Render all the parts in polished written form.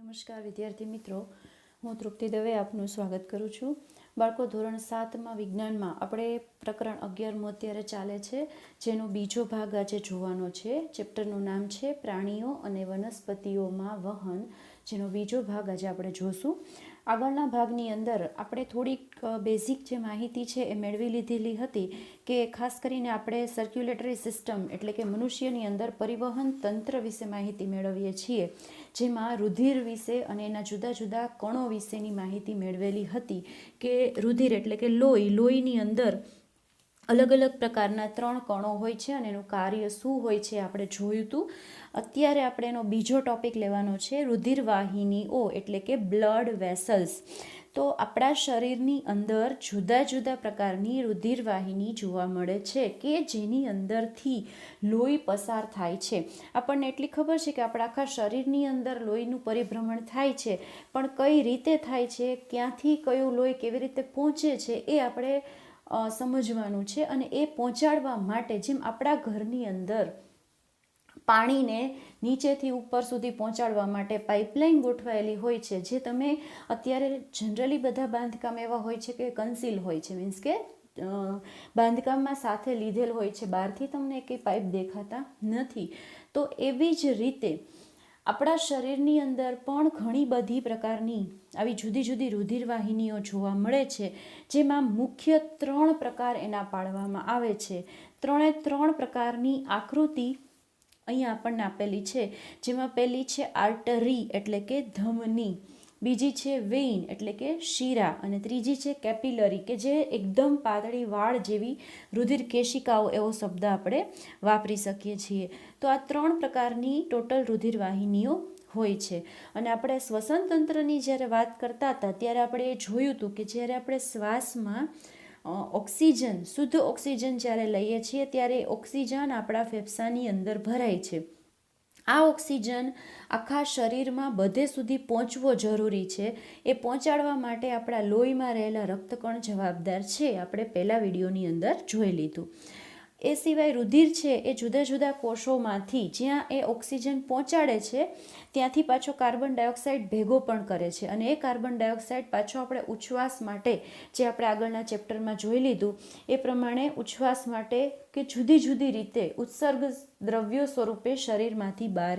નમસ્કાર વિદ્યાર્થી મિત્રો, હું તૃપ્તિ દવે આપનું સ્વાગત કરું છું. બાળકો, ધોરણ 7માં વિજ્ઞાનમાં આપણે પ્રકરણ 11 અત્યારે ચાલે છે, જેનો બીજો ભાગ આજે જોવાનો છે. ચેપ્ટરનું નામ છે પ્રાણીઓ અને વનસ્પતિઓમાં વહન, જેનો બીજો ભાગ આજે આપણે જોશું. આગળના ભાગની અંદર આપણે થોડીક બેઝિક જે માહિતી છે એ મેળવી લીધેલી હતી કે ખાસ કરીને આપણે સર્ક્યુલેટરી સિસ્ટમ એટલે કે મનુષ્યની અંદર પરિવહન તંત્ર વિશે માહિતી મેળવીએ છીએ, જેમાં રુધિર વિશે અને એના જુદા જુદા કણો વિશેની માહિતી મેળવેલી હતી કે રુધિર એટલે કે લોહીની અંદર અલગ અલગ પ્રકારના 3 કણો હોય છે અને એનું કાર્ય શું હોય છે આપણે જોયું હતું. અત્યારે આપણે એનો બીજો ટોપિક લેવાનો છે રુધિરવાહિનીઓ એટલે કે બ્લડ વેસલ્સ. તો આપણા શરીરની અંદર જુદા જુદા પ્રકારની રુધિરવાહિની જોવા મળે છે કે જેની અંદરથી લોહી પસાર થાય છે. આપણને એટલી ખબર છે કે આપણા આખા શરીરની અંદર લોહીનું પરિભ્રમણ થાય છે, પણ કઈ રીતે થાય છે, ક્યાંથી કયું લોહી કેવી રીતે પહોંચે છે એ આપણે સમજવાનું છે. અને એ પહોંચાડવા માટે જેમ આપણા ઘરની અંદર પાણીને નીચેથી ઉપર સુધી પહોંચાડવા માટે પાઇપલાઇન ગોઠવાયેલી હોય છે, જે તમે અત્યારે જનરલી બધા બાંધકામ એવા હોય છે કે કન્સીલ હોય છે, મીન્સ કે બાંધકામમાં સાથે લીધેલ હોય છે, બહારથી તમને કંઈ પાઇપ દેખાતા નથી. તો એવી જ રીતે આપણા શરીરની અંદર પણ ઘણી બધી પ્રકારની આવી જુદી જુદી રુધિરવાહિનીઓ જોવા મળે છે, જેમાં મુખ્ય 3 પ્રકાર એના પાડવામાં આવે છે. 3 પ્રકારની આકૃતિ અહીંયા આપણને આપેલી છે, જેમાં પહેલી છે આર્ટરી એટલે કે ધમની, બીજી છે વેઇન એટલે કે શીરા, અને ત્રીજી છે કેપિલરી કે જે એકદમ પાતળી વાળ જેવી રુધિર કેશિકાઓ એવો શબ્દ આપણે વાપરી શકીએ છીએ. તો આ 3 પ્રકારની ટોટલ રુધિરવાહિનીઓ હોય છે. અને આપણે શ્વસન તંત્રની જ્યારે વાત કરતા હતા ત્યારે આપણે એ જોયું હતું કે જ્યારે આપણે શ્વાસમાં ઓક્સિજન, શુદ્ધ ઓક્સિજન જ્યારે લઈએ છીએ ત્યારે ઓક્સિજન આપણા ફેફસાની અંદર ભરાય છે. આ ઓક્સિજન આખા શરીરમાં બધે સુધી પહોંચવો જરૂરી છે. એ પહોંચાડવા માટે આપણા લોહીમાં રહેલા રક્તકણ જવાબદાર છે, આપણે પહેલા વિડીયોની અંદર જોઈ લીધું. એ સિવાય રુધિર છે એ જુદા જુદા કોષોમાંથી જ્યાં એ ઓક્સિજન પહોંચાડે છે ત્યાંથી પાછો કાર્બન ડાયોક્સાઇડ ભેગો પણ કરે છે, અને એ કાર્બન ડાયોક્સાઇડ પાછો આપણે ઉચ્છ્વાસ માટે, જે આપણે આગળના ચેપ્ટરમાં જોઈ લીધું એ પ્રમાણે ઉચ્છ્વાસ માટે કે જુદી જુદી રીતે ઉત્સર્ગ દ્રવ્યો સ્વરૂપે શરીરમાંથી બહાર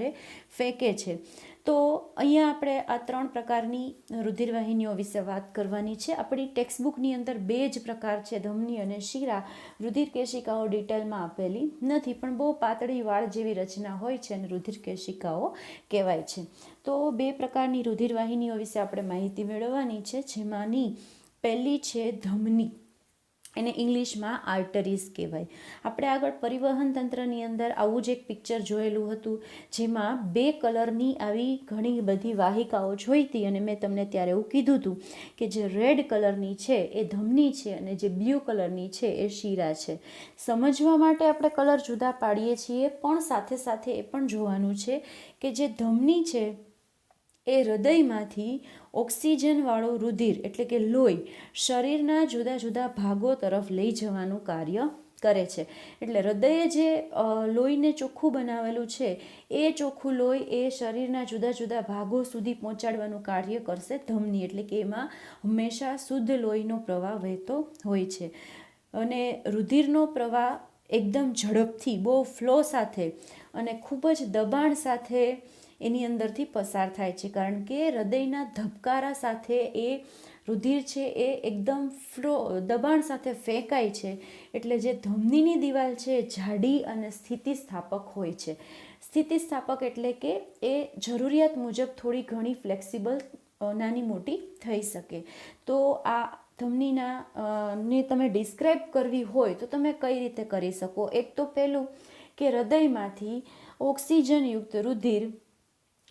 ફેંકે છે. તો અહીંયા આપણે આ 3 પ્રકારની રુધિરવાહિનીઓ વિશે વાત કરવાની છે. આપણી ટેક્સ્ટબુકની અંદર 2 જ પ્રકાર છે, ધમની અને શીરા. રુધિર કેશિકાઓ ડિટેલમાં આપેલી નથી, પણ બહુ પાતળી વાળ જેવી રચના હોય છે અને રુધિર કેશિકાઓ કહેવાય છે. તો 2 પ્રકારની રુધિરવાહિનીઓ વિશે આપણે માહિતી મેળવવાની છે, જેમાંની પહેલી છે ધમની, એને ઇંગ્લિશમાં આર્ટરીઝ કહેવાય. આપણે આગળ પરિવહન તંત્રની અંદર આવું જ એક પિક્ચર જોયેલું હતું, જેમાં 2 કલરની આવી ઘણી બધી વાહિકાઓ જોઈ હતી, અને મેં તમને ત્યારે એવું કીધું હતું કે જે રેડ કલરની છે એ ધમની છે અને જે બ્લુ કલરની છે એ શીરા છે. સમજવા માટે આપણે કલર જુદા પાડીએ છીએ, પણ સાથે સાથે એ પણ જોવાનું છે કે જે ધમની છે એ હૃદયમાંથી ઓક્સિજનવાળું રુધિર એટલે કે લોહી શરીરના જુદા જુદા ભાગો તરફ લઈ જવાનું કાર્ય કરે છે. એટલે હૃદયે જે લોહીને ચોખ્ખું બનાવેલું છે એ ચોખ્ખું લોહી એ શરીરના જુદા જુદા ભાગો સુધી પહોંચાડવાનું કાર્ય કરશે ધમની, એટલે કે એમાં હંમેશા શુદ્ધ લોહીનો પ્રવાહ વહેતો હોય છે. અને રુધિરનો પ્રવાહ એકદમ ઝડપથી, બહુ ફ્લો સાથે અને ખૂબ જ દબાણ સાથે એની અંદરથી પસાર થાય છે, કારણ કે હૃદયના ધબકારા સાથે એ રુધિર છે એ એકદમ દબાણ સાથે ફેંકાય છે. એટલે જે ધમનીની દિવાલ છે એ જાડી અને સ્થિતિસ્થાપક હોય છે. સ્થિતિસ્થાપક એટલે કે એ જરૂરિયાત મુજબ થોડી ઘણી ફ્લેક્સિબલ, નાની મોટી થઈ શકે. તો આ ધમનીના ને તમે ડિસ્ક્રાઇબ કરવી હોય તો તમે કઈ રીતે કરી શકો? એક તો પહેલું કે હૃદયમાંથી ઓક્સિજનયુક્ત રુધિર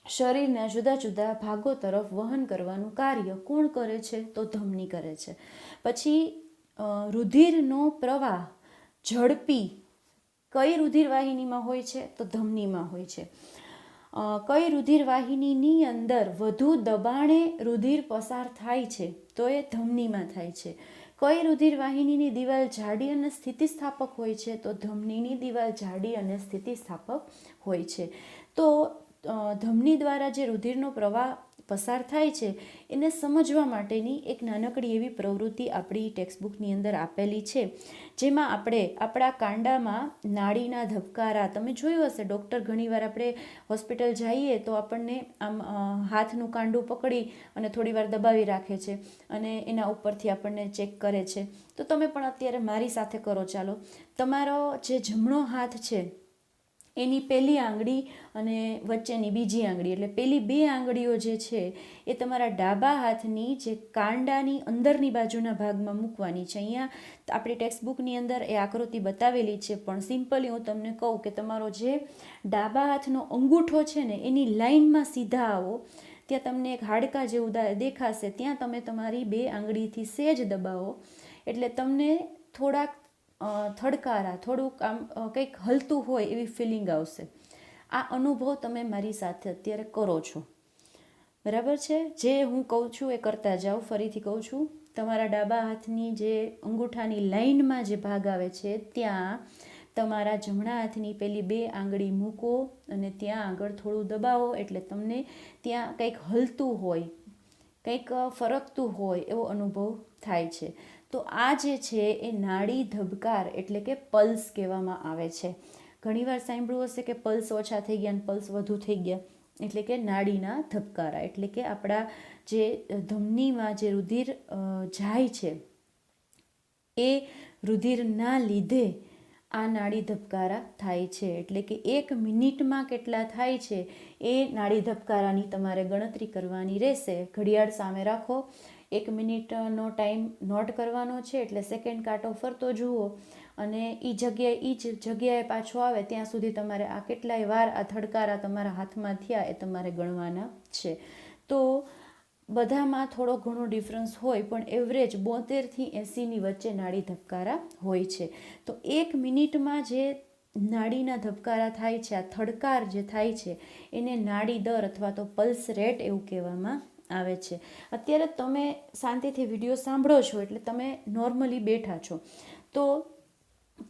શરીરના જુદા જુદા ભાગો તરફ વહન કરવાનું કાર્ય કોણ કરે છે? તો ધમની કરે છે. પછી રુધિરનો પ્રવાહ ઝડપી કઈ રુધિરવાહિનીમાં હોય છે? તો ધમનીમાં હોય છે. કઈ રુધિરવાહિનીની અંદર વધુ દબાણે રુધિર પસાર થાય છે? તો એ ધમનીમાં થાય છે. કઈ રુધિરવાહિનીની દિવાલ જાડી અને સ્થિતિસ્થાપક હોય છે? તો ધમનીની દિવાલ જાડી અને સ્થિતિસ્થાપક હોય છે. તો ધમની દ્વારા જે રુધિરનો પ્રવાહ પસાર થાય છે એને સમજવા માટેની એક નાનકડી એવી પ્રવૃત્તિ આપણી ટેક્સ્ટબુકની અંદર આપેલી છે, જેમાં આપણે આપણા કાંડામાં નાડીના ધબકારા, તમે જોયું હશે ડૉક્ટર ઘણીવાર આપણે હોસ્પિટલ જઈએ તો આપણને આમ હાથનું કાંડું પકડી અને થોડી વાર દબાવી રાખે છે અને એના ઉપરથી આપણને ચેક કરે છે. તો તમે પણ અત્યારે મારી સાથે કરો. ચાલો, તમારો જે જમણો હાથ છે એની પહેલી આંગળી અને વચ્ચેની બીજી આંગળી, એટલે પહેલી 2 આંગળીઓ જે છે એ તમારા ડાબા હાથની જે કાંડાની અંદરની બાજુના ભાગમાં મૂકવાની છે. અહીંયા આપણી ટેક્સ્ટબુકની અંદર એ આકૃતિ બતાવેલી છે, પણ સિમ્પલી હું તમને કહું કે તમારો જે ડાબા હાથનો અંગૂઠો છે ને એની લાઇનમાં સીધા આવો, ત્યાં તમને એક હાડકા જેવું દેખાશે, ત્યાં તમે તમારી 2 આંગળીથી સહેજ દબાવો એટલે તમને થોડાક થડકારા, થોડુંક આમ કંઈક હલતું હોય એવી ફિલિંગ આવશે. આ અનુભવ તમે મારી સાથે અત્યારે કરો છો, બરાબર છે? જે હું કહું છું એ કરતા જાઓ. ફરીથી કહું છું, તમારા ડાબા હાથની જે અંગૂઠાની લાઇનમાં જે ભાગ આવે છે ત્યાં તમારા જમણા હાથની પેલી 2 આંગળી મૂકો અને ત્યાં આગળ થોડું દબાવો એટલે તમને ત્યાં કંઈક હલતું હોય, કંઈક ફરકતું હોય એવો અનુભવ થાય છે. તો આ જે છે એ નાડી ધબકાર એટલે કે પલ્સ કહેવામાં આવે છે. ઘણીવાર સાંભળ્યું હશે કે પલ્સ ઓછા થઈ ગયા અને પલ્સ વધુ થઈ ગયા, એટલે કે નાડીના ધબકારા, એટલે કે આપણા જે ધમનીમાં જે રુધિર જાય છે એ રુધિરના લીધે આ નાડી ધબકારા થાય છે. એટલે કે 1 મિનિટમાં કેટલા થાય છે એ નાડી ધબકારાની તમારે ગણતરી કરવાની રહેશે. ઘડિયાળ સામે રાખો, 1 મિનિટનો ટાઈમ નોટ કરવાનો છે એટલે સેકન્ડ કાંટો ફરતો જુઓ અને એ જ જગ્યાએ પાછો આવે ત્યાં સુધી તમારે આ કેટલાય વાર આ ધડકારા તમારા હાથમાં થયા એ તમારે ગણવાના છે. તો બધામાં થોડો ઘણો ડિફરન્સ હોય, પણ એવરેજ 72થી 80ની વચ્ચે નાડી ધબકારા હોય છે. તો 1 મિનિટમાં જે નાડીના ધબકારા થાય છે, આ થડકાર જે થાય છે એને નાડી દર અથવા તો પલ્સ રેટ એવું કહેવામાં આવે છે. અત્યારે તમે શાંતિથી વિડીયો સાંભળો છો એટલે તમે નોર્મલી બેઠા છો, તો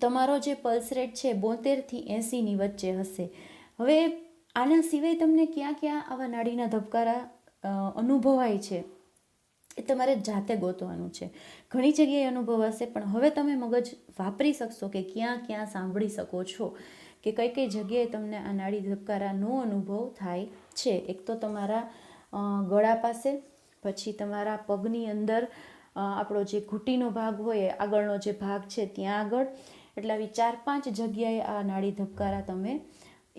તમારો જે પલ્સ રેટ છે 72થી 80ની વચ્ચે હશે. હવે આના સિવાય તમને ક્યાં ક્યાં આવા નાડીના ધબકારા અનુભવાય છે એ તમારે જાતે ગોતવાનું છે. ઘણી જગ્યાએ અનુભવાશે, પણ હવે તમે મગજ વાપરી શકશો કે ક્યાં ક્યાં સાંભળી શકો છો કે કઈ કઈ જગ્યાએ તમને આ નાડી ધબકારાનો અનુભવ થાય છે. એક તો તમારા ગળા પાસે, પછી તમારા પગની અંદર આપણો જે ઘૂંટીનો ભાગ હોય આગળનો જે ભાગ છે ત્યાં આગળ, એટલે આવી 4-5 જગ્યાએ આ નાડી ધબકારા તમે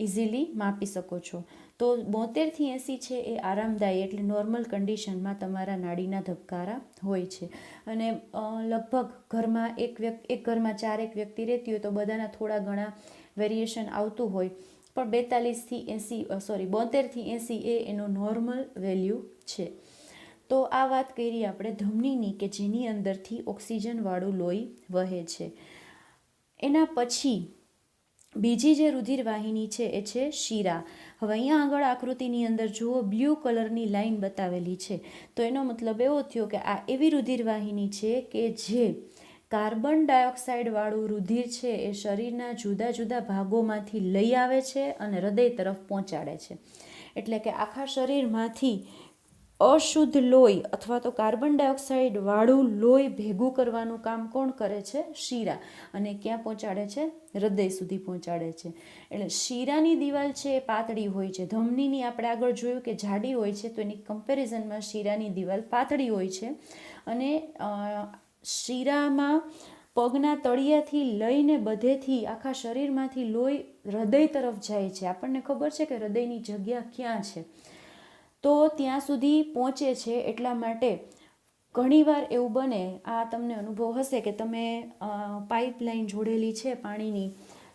ઇઝીલી માપી શકો છો. તો 72થી 80 છે એ આરામદાયી એટલે નોર્મલ કન્ડિશનમાં તમારા નાડીના ધબકારા હોય છે. અને લગભગ ઘરમાં એક ઘરમાં 4 વ્યક્તિ રહેતી હોય તો બધાના થોડા ઘણા વેરિએશન આવતું હોય, પણ 72થી 80 એ એનો નોર્મલ વેલ્યુ છે. તો આ વાત કરી આપણે ધમનીની કે જેની અંદરથી ઓક્સિજનવાળું લોહી વહે છે. એના પછી બીજી જે રુધિર વાહિની છે એ છે શિરા. હવે અહીંયા આગળ આકૃતિની અંદર જુઓ, બ્લુ કલરની લાઈન બતાવેલી છે, તો એનો મતલબ એવો થયો કે આ એવી રુધિર વાહિની છે કે જે કાર્બન ડાયોક્સાઇડવાળું રુધિર છે એ શરીરના જુદા જુદા ભાગોમાંથી લઈ આવે છે અને હૃદય તરફ પહોંચાડે છે. એટલે કે આખા શરીરમાંથી અશુદ્ધ લોહી અથવા તો કાર્બન ડાયોક્સાઇડવાળું લોહી ભેગું કરવાનું કામ કોણ કરે છે? શિરા. અને ક્યાં પહોંચાડે છે? હૃદય સુધી પહોંચાડે છે. એટલે શિરાની દિવાલ છે એ પાતળી હોય છે. ધમનીની આપણે આગળ જોયું કે જાડી હોય છે, તો એની કમ્પેરિઝનમાં શિરાની દિવાલ પાતળી હોય છે. અને શિરામાં પગના તળિયાથી લઈને બધેથી આખા શરીરમાંથી લોહી હૃદય તરફ જાય છે. આપણને ખબર છે કે હૃદયની જગ્યા ક્યાં છે, તો ત્યાં સુધી પહોંચે છે. એટલા માટે ઘણીવાર એવું બને, આ તમને અનુભવ હશે કે તમે પાઇપલાઇન જોડેલી છે પાણીની,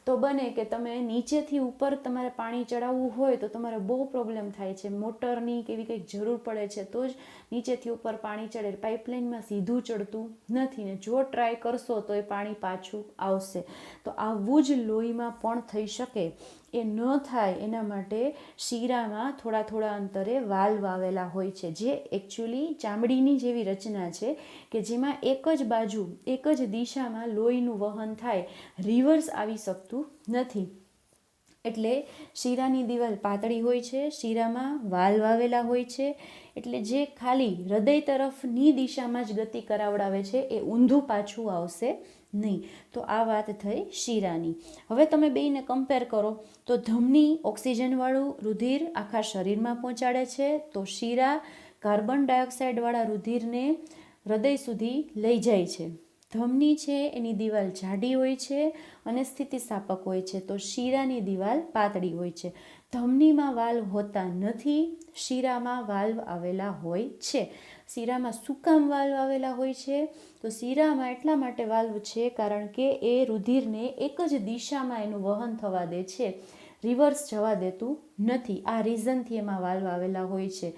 તો બને કે તમે નીચેથી ઉપર તમારે પાણી ચડાવવું હોય તો તમારે બહુ પ્રોબ્લેમ થાય છે. મોટરની કે એવી કંઈક જરૂર પડે છે તો જ નીચેથી ઉપર પાણી ચડે. પાઇપલાઇનમાં સીધું ચડતું નથી ને જો ટ્રાય કરશો તો એ પાણી પાછું આવશે. તો આવું જ લોહીમાં પણ થઈ શકે. એ ન થાય એના માટે શિરામાં થોડા થોડા અંતરે વાલ્વ આવેલા હોય છે, જે એકચ્યુઅલી ચામડીની જેવી રચના છે કે જેમાં એક જ બાજુ એક જ દિશામાં લોહીનું વહન થાય, રિવર્સ આવી શકતું નથી. એટલે શીરાની દિવાલ પાતળી હોય છે, શીરામાં વાલ્વ આવેલા હોય છે, એટલે જે ખાલી હૃદય તરફની દિશામાં જ ગતિ કરાવડાવે છે એ ઊંધું પાછું આવશે નહીં. તો આ વાત થઈ શીરાની. હવે તમે બેયને કમ્પેર કરો તો ધમની ઓક્સિજનવાળું રુધિર આખા શરીરમાં પહોંચાડે છે, તો શીરા કાર્બન ડાયોક્સાઇડવાળા રુધિરને હૃદય સુધી લઈ જાય છે. ધમની છે એની દિવાલ જાડી હોય છે અને સ્થિતિસ્થાપક હોય છે, તો શીરાની દિવાલ પાતળી હોય છે. ધમનીમાં વાલ્વ હોતા નથી, શીરામાં વાલ્વ આવેલા હોય છે. શીરામાં શું કામ વાલ્વ આવેલા હોય છે? તો શીરામાં એટલા માટે વાલ્વ છે કારણ કે એ રુધિરને એક જ દિશામાં એનું વહન થવા દે છે, રિવર્સ જવા દેતું નથી. આ રીઝનથી એમાં વાલ્વ આવેલા હોય છે.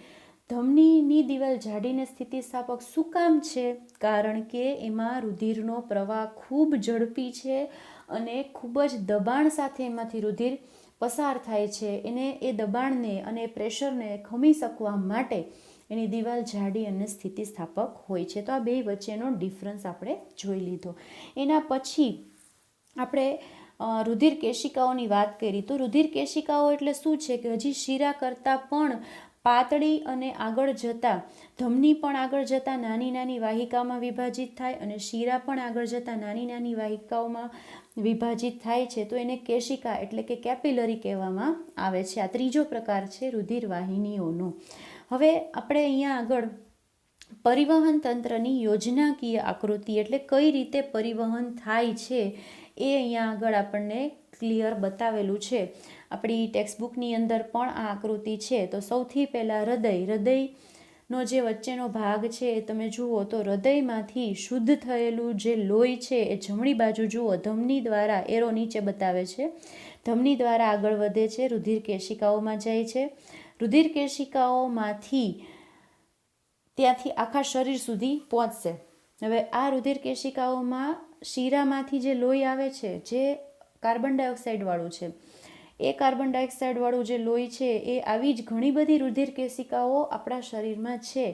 ધમનીની દિવાલ જાડીને સ્થિતિસ્થાપક શું કામ છે? કારણ કે એમાં રુધિરનો પ્રવાહ ખૂબ ઝડપી છે અને ખૂબ જ દબાણ સાથે એમાંથી રુધિર પસાર થાય છે. એને એ દબાણને અને પ્રેશરને ખમી શકવા માટે એની દિવાલ જાડી અને સ્થિતિસ્થાપક હોય છે. તો આ બે વચ્ચેનો ડિફરન્સ આપણે જોઈ લીધો. એના પછી આપણે રુધિર કેશિકાઓની વાત કરી. તો રુધિર કેશિકાઓ એટલે શું છે કે હજી શીરા કરતાં પણ પાતળી અને આગળ જતાં, ધમની પણ આગળ જતાં નાની નાની વાહિકામાં વિભાજિત થાય અને શીરા પણ આગળ જતાં નાની નાની વાહિકાઓમાં વિભાજિત થાય છે, તો એને કેશિકા એટલે કે કેપિલરી કહેવામાં આવે છે. આ ત્રીજો પ્રકાર છે રુધિર વાહિનીઓનો. હવે આપણે અહીંયા આગળ પરિવહન તંત્રની યોજનાકીય આકૃતિ એટલે કઈ રીતે પરિવહન થાય છે એ અહીંયા આગળ આપણને ક્લિયર બતાવેલું છે. આપણી ટેક્સ્ટબુકની અંદર પણ આ આકૃતિ છે. તો સૌથી પહેલાં હૃદયનો જે વચ્ચેનો ભાગ છે એ તમે જુઓ તો હૃદયમાંથી શુદ્ધ થયેલું જે લોહી છે એ જમણી બાજુ જુઓ ધમની દ્વારા, એરો નીચે બતાવે છે, ધમની દ્વારા આગળ વધે છે, રુધિર કેશિકાઓમાં જાય છે. રુધિર કેશિકાઓમાંથી ત્યાંથી આખા શરીર સુધી પહોંચશે. હવે આ રુધિર કેશિકાઓમાં શીરામાંથી જે લોહી આવે છે જે કાર્બન ડાયોક્સાઇડવાળું છે, એ કાર્બન ડાયોક્સાઇડવાળું જે લોહી છે એ આવી જ ઘણી બધી રુધિર કેશિકાઓ આપણા શરીરમાં છે,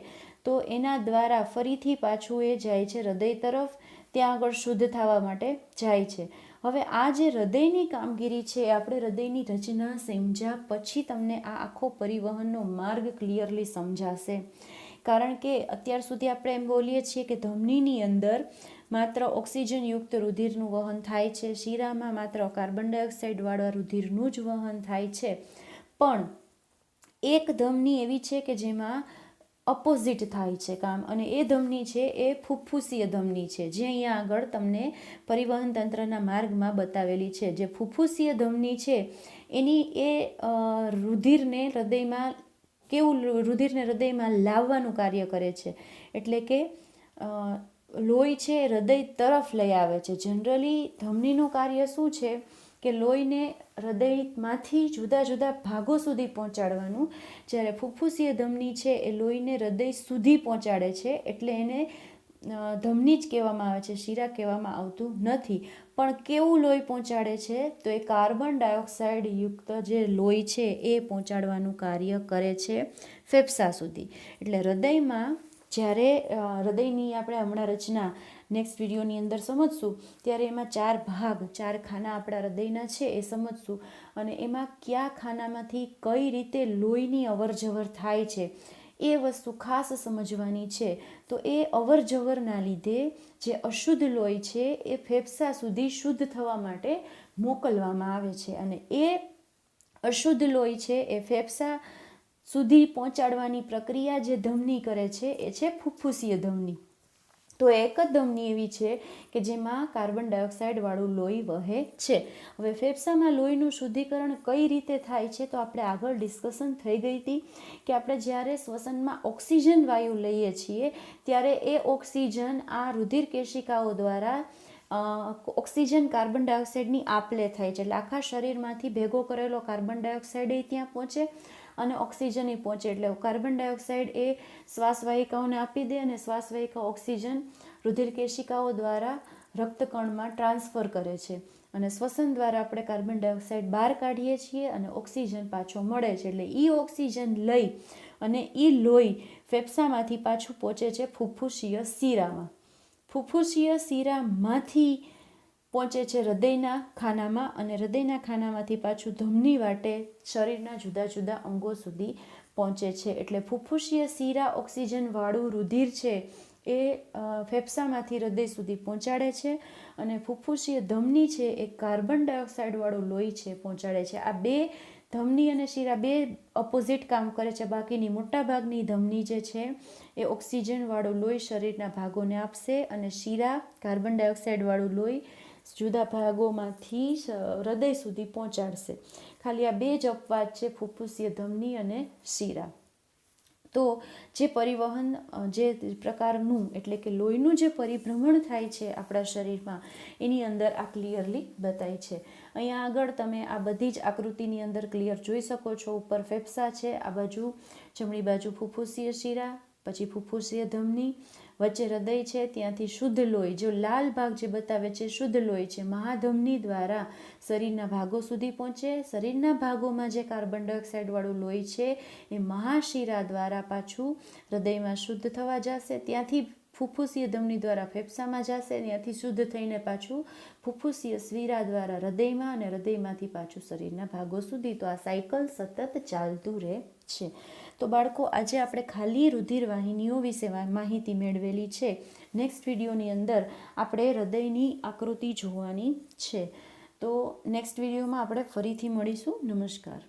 તો એના દ્વારા ફરીથી પાછું એ જાય છે હૃદય તરફ, ત્યાં આગળ શુદ્ધ થવા માટે જાય છે. હવે આ જે હૃદયની કામગીરી છે એ આપણે હૃદયની રચના સમજ્યા પછી તમને આ આખો પરિવહનનો માર્ગ ક્લિયરલી સમજાશે. કારણ કે અત્યાર સુધી આપણે એમ બોલીએ છીએ કે ધમનીની અંદર માત્ર ઓક્સિજનયુક્ત રુધિરનું વહન થાય છે, શીરામાં માત્ર કાર્બન ડાયોક્સાઇડવાળા રુધિરનું જ વહન થાય છે. પણ એક ધમની એવી છે કે જેમાં અપોઝિટ થાય છે કામ, અને એ ધમની છે એ ફુફ્ફુસીય ધમની છે, જે અહીંયા આગળ તમને પરિવહન તંત્રના માર્ગમાં બતાવેલી છે. જે ફુફ્ફુસીય ધમની છે એની એ રુધિરને હૃદયમાં લાવવાનું કાર્ય કરે છે. એટલે કે લોહી છે હૃદય તરફ લઈ આવે છે. જનરલી ધમનીનું કાર્ય શું છે કે લોહીને હૃદયમાંથી જુદા જુદા ભાગો સુધી પહોંચાડવાનું, જ્યારે ફુફ્ફુસીય ધમની છે એ લોહીને હૃદય સુધી પહોંચાડે છે, એટલે એને ધમની જ કહેવામાં આવે છે, શીરા કહેવામાં આવતું નથી. પણ કેવું લોહી પહોંચાડે છે? તો એ કાર્બન ડાયોક્સાઇડ યુક્ત જે લોહી છે એ પહોંચાડવાનું કાર્ય કરે છે ફેફસા સુધી. એટલે હૃદયમાં જ્યારે હૃદયની આપણે હમણાં રચના નેક્સ્ટ વિડીયોની અંદર સમજશું ત્યારે એમાં 4 ભાગ, 4 ખાના આપણા હૃદયના છે એ સમજશું, અને એમાં કયા ખાનામાંથી કઈ રીતે લોહીની અવરજવર થાય છે એ વસ્તુ ખાસ સમજવાની છે. તો એ અવરજવરના લીધે જે અશુદ્ધ લોહી છે એ ફેફસા સુધી શુદ્ધ થવા માટે મોકલવામાં આવે છે, અને એ અશુદ્ધ લોહી છે એ ફેફસા સુધી પહોંચાડવાની પ્રક્રિયા જે ધમની કરે છે એ છે ફુફ્ફુસીય ધમની. તો એક જ ધમની એવી છે કે જેમાં કાર્બન ડાયોક્સાઇડવાળું લોહી વહે છે. હવે ફેફસામાં લોહીનું શુદ્ધિકરણ કઈ રીતે થાય છે? તો આપણે આગળ ડિસ્કશન થઈ ગઈ હતી કે આપણે જ્યારે શ્વસનમાં ઓક્સિજન વાયુ લઈએ છીએ ત્યારે એ ઓક્સિજન આ રુધિર કેશિકાઓ દ્વારા ઓક્સિજન કાર્બન ડાયોક્સાઇડની આપ-લે થાય છે. એટલે આખા શરીરમાંથી ભેગો કરેલો કાર્બન ડાયોક્સાઇડ ત્યાં પહોંચે અને ઓક્સિજન એ પહોંચે, એટલે કાર્બન ડાયોક્સાઇડ એ શ્વાસવાહિકાઓને આપી દે અને શ્વાસવાહિકા ઓક્સિજન રુધિર કેશિકાઓ દ્વારા રક્તકણમાં ટ્રાન્સફર કરે છે, અને શ્વસન દ્વારા આપણે કાર્બન ડાયોક્સાઇડ બહાર કાઢીએ છીએ અને ઓક્સિજન પાછો મળે છે. એટલે એ ઓક્સિજન લઈ અને એ લોહી ફેફસામાંથી પાછું પહોંચે છે ફુફ્ફુસીય શીરામાં. ફુફ્ફુસીય શીરામાંથી પહોંચે છે હૃદયના ખાનામાં, અને હૃદયના ખાનામાંથી પાછું ધમની વાટે શરીરના જુદા જુદા અંગો સુધી પહોંચે છે. એટલે ફુફ્ફુસીય શીરા ઓક્સિજનવાળું રુધિર છે એ ફેફસામાંથી હૃદય સુધી પહોંચાડે છે, અને ફુફ્ફુસીય ધમની છે એ કાર્બન ડાયોક્સાઇડવાળું લોહી છે પહોંચાડે છે. આ બે ધમની અને શીરા બે ઓપોઝિટ કામ કરે છે. બાકીની મોટાભાગની ધમની જે છે એ ઓક્સિજનવાળું લોહી શરીરના ભાગોને આપશે, અને શીરા કાર્બન ડાયોક્સાઇડવાળું લોહી જુદા ભાગોમાંથી હૃદય સુધી પહોંચાડશે. ખાલી આ બે જ અપવાદ છે, ફુફ્ફુસીય ધમની અને શીરા. તો જે પરિવહન જે પ્રકારનું એટલે કે લોહીનું જે પરિભ્રમણ થાય છે આપણા શરીરમાં, એની અંદર આ ક્લિયરલી બતાય છે. અહીંયા આગળ તમે આ બધી જ આકૃતિની અંદર ક્લિયર જોઈ શકો છો. ઉપર ફેફસા છે, આ બાજુ જમણી બાજુ ફુફ્ફુસીય શીરા, પછી ફુફ્ફુસીય ધમની, વચ્ચે હૃદય છે, ત્યાંથી શુદ્ધ લોહી, જો લાલ ભાગ જે બતાવે છે શુદ્ધ લોહી છે, મહાધમની દ્વારા શરીરના ભાગો સુધી પહોંચે. શરીરના ભાગોમાં જે કાર્બન ડાયોક્સાઇડવાળું લોહી છે એ મહાશીરા દ્વારા પાછું હૃદયમાં શુદ્ધ થવા જશે, ત્યાંથી ફુફ્ફુસીય ધમની દ્વારા ફેફસામાં જશે, ત્યાંથી શુદ્ધ થઈને પાછું ફુફ્ફુસીય શીરા દ્વારા હૃદયમાં, અને હૃદયમાંથી પાછું શરીરના ભાગો સુધી. તો આ સાયકલ સતત ચાલતું રહે છે. તો બાળકો, આજે આપણે ખાલી રુધિર વાહિનીઓ વિશે માહિતી મેળવેલી છે. નેક્સ્ટ વિડીયોની અંદર આપણે હૃદયની આકૃતિ જોવાની છે. તો નેક્સ્ટ વિડીયોમાં આપણે ફરીથી મળીશું. નમસ્કાર.